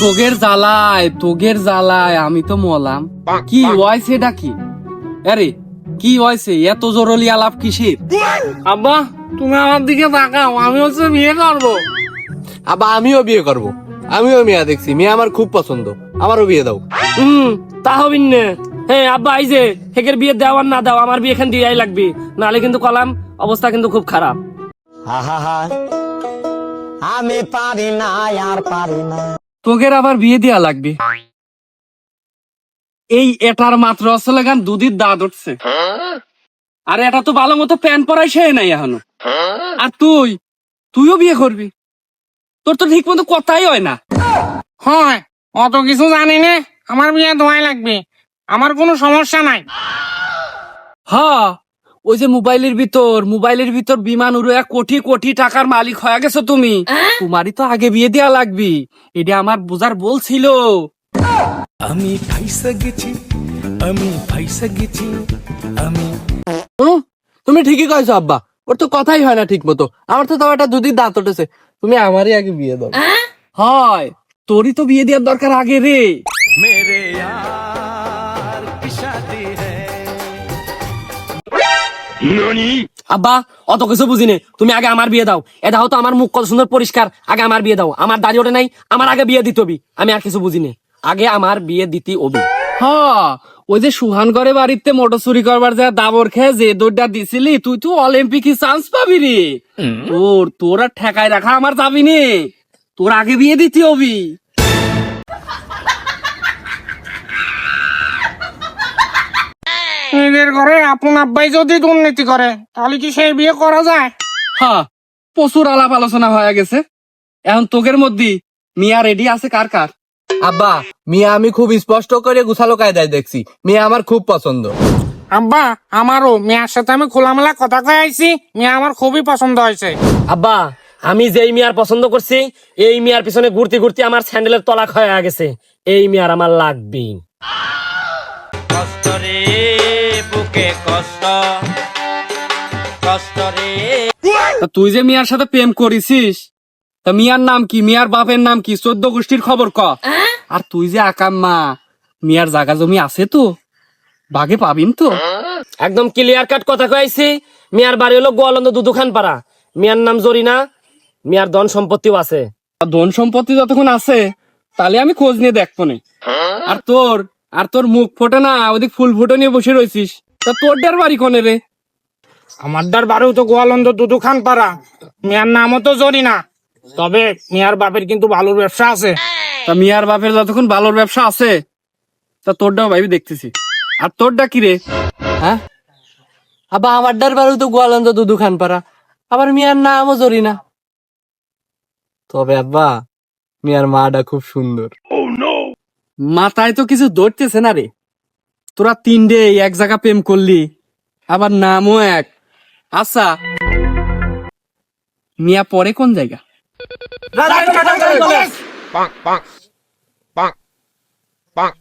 তোগের জ্বালায় আমি তো মলাম। কি হয়েছে এটা কি? আরে কি হয়েছে? এত জরুরি আলাপ কিসের? আব্বা তুমি আমার দিকে তাকাও, আমি হচ্ছে বিয়ে করবো। আবার আমিও বিয়ে করব। আমিও মিয়া দেখছি, মিয়া আমার খুব পছন্দ, আমারও বিয়ে দাও। তা হবিন না। হ্যাঁ আব্বা, এই যে হেকের বিয়ে দাও আর না দাও, আমার বিয়ে এখান দিয়াই লাগবে, নাহলে কিন্তু কলাম অবস্থা কিন্তু খুব খারাপ। আমি পারি না আর পারি না। তোগের আবার বিয়ে দেয়া লাগবে? এই এটার মাত্র আসলে গান দুধের দাঁত উঠছে। আর এটা তো ভালো মতো প্যান্ট পরাই সে নাই এখনো। আর তুইও বিয়ে করবি? তোর তো ঠিক মতো কথাই হয় না। হয়, অত কিছু জানি না, আমার বিয়ে দোয়াই লাগবে, আমার কোনো সমস্যা নাই। হ্যাঁ, ওই যে মোবাইলের ভিতর বিমান উড়ে কোটি কোটি টাকার মালিক হয়ে গেছো তুমি। তোমারই তো আগে বিয়ে দেয়া লাগবে, এটা আমার বুঝার বলছিল। আমি ফাইসা গেছি, আমি ফাইসা গেছি, আমি তুমি ঠিকই কইছো আব্বা, ওর তো কথাই হয় না ঠিক মতো। আমার তো তাও একটা দুধের দাঁত উঠেছে, তুমি আমারই আগে বিয়ে দাও। হয়, তোরই তো বিয়ে দেওয়ার দরকার আগে রে। মেরে यार की शादी है। আব্বা অত কিছু বুঝি নে, তুমি আগে আমার বিয়ে দাও। এটা হতো আমার মুখ কত সুন্দর পরিষ্কার, আগে আমার বিয়ে দাও। আমার দাড়ি ওঠে নাই, আমার আগে বিয়ে দিতে হবি। আমি আর কিছু বুঝি নে, আগে আমার বিয়ে দিতে হবি। হ্যাঁ, ওই যে সুহান করে বাড়িতে মোটর চুরি করবার যা দাবর খেয়ে যে দৌড়টা দিছিলি, তুই তো অলিম্পিকে চান্স পাবি রে। তোর আর ঠেকায় রাখা আমার যাবি নে, তোর আগে বিয়ে দিতে হবি। নিজের ঘরে আপন আব্বাই যদি দুর্নীতি করে, তাহলে কি সেই বিয়ে করা যায়? হ্যাঁ, প্রচুর আলাপ আলোচনা হয়ে গেছে। এখন তোকের মধ্যে মিয়া রেডি আছে কার কার? আব্বা, মিয়া আমি খুব স্পষ্ট করে গুছালো কায়দায় দেখছি, মিয়া আমার খুব পছন্দ। আব্বা আমারও মেয়ের সাথে আমি খোলামেলা কথা কয়ে আইছি, মেয়ে আমার খুবই পছন্দ হয়েছে। আব্বা আমি যেই মেয়ার পছন্দ করছি, এই মেয়ার পিছনে ঘুরতে ঘুরতে আমার স্যান্ডেলের তলা ক্ষয় গেছে। এই মেয়ার আমার লাগবে। কষ্ট রে বুকে কষ্ট, কষ্ট রে। তা তুই যে মিয়ার সাথে প্রেম করিস, তা মিয়ার নাম কি? মিয়ার বাপের নাম কি? 14 গোষ্ঠীর খবর ক। আর তুই যে আকাম্মা, মিয়ার জায়গা জমি আছে তো? বাগে পাবিন তো? একদম ক্লিয়ার কাট কথা কয়েছি। মিয়ার বাড়ি হলো গোয়ালন্দ দুদুখান পাড়া। মিয়ার নাম জরিনা, মিয়ার ধন সম্পত্তিও আছে। ধন সম্পত্তি যতক্ষণ আছে, তাহলে আমি খোঁজ নিয়ে দেখবো না। আর তোর মুখ ফোটে না, ওদিক ফুল ফুটে নিয়ে বসে রয়েছিস। তা তোর ডার বাড়ি কোনে রে? আমার দার বাড়িও তো গোয়ালন্দ দুদুখান পাড়া, মিয়ার নামও তো জরিনা। তবে মিয়ার বাপের কিন্তু বালুর ব্যবসা আছে। তা মিয়ার বাপের যতক্ষণ ভালোর ব্যবসা আছে, তা তোরটাও ভাবি দেখতেছি। আর তোরটা কি রে? হ্যাঁ আব্বা, আমার ডার বাড়ি তো গোয়ালন্দ দুদু খান পাড়া, আবার মিয়ার নামও জরিনা। তবে আব্বা, মিয়ার মাটা খুব সুন্দর। মাথায় তো কিছু ধরতেছে না রে। তোরা 3 এক জায়গা প্রেম করলি, আবার নামও এক। আচ্ছা, মিয়া পরে কোন জায়গা? পাক পাক পাক পাক।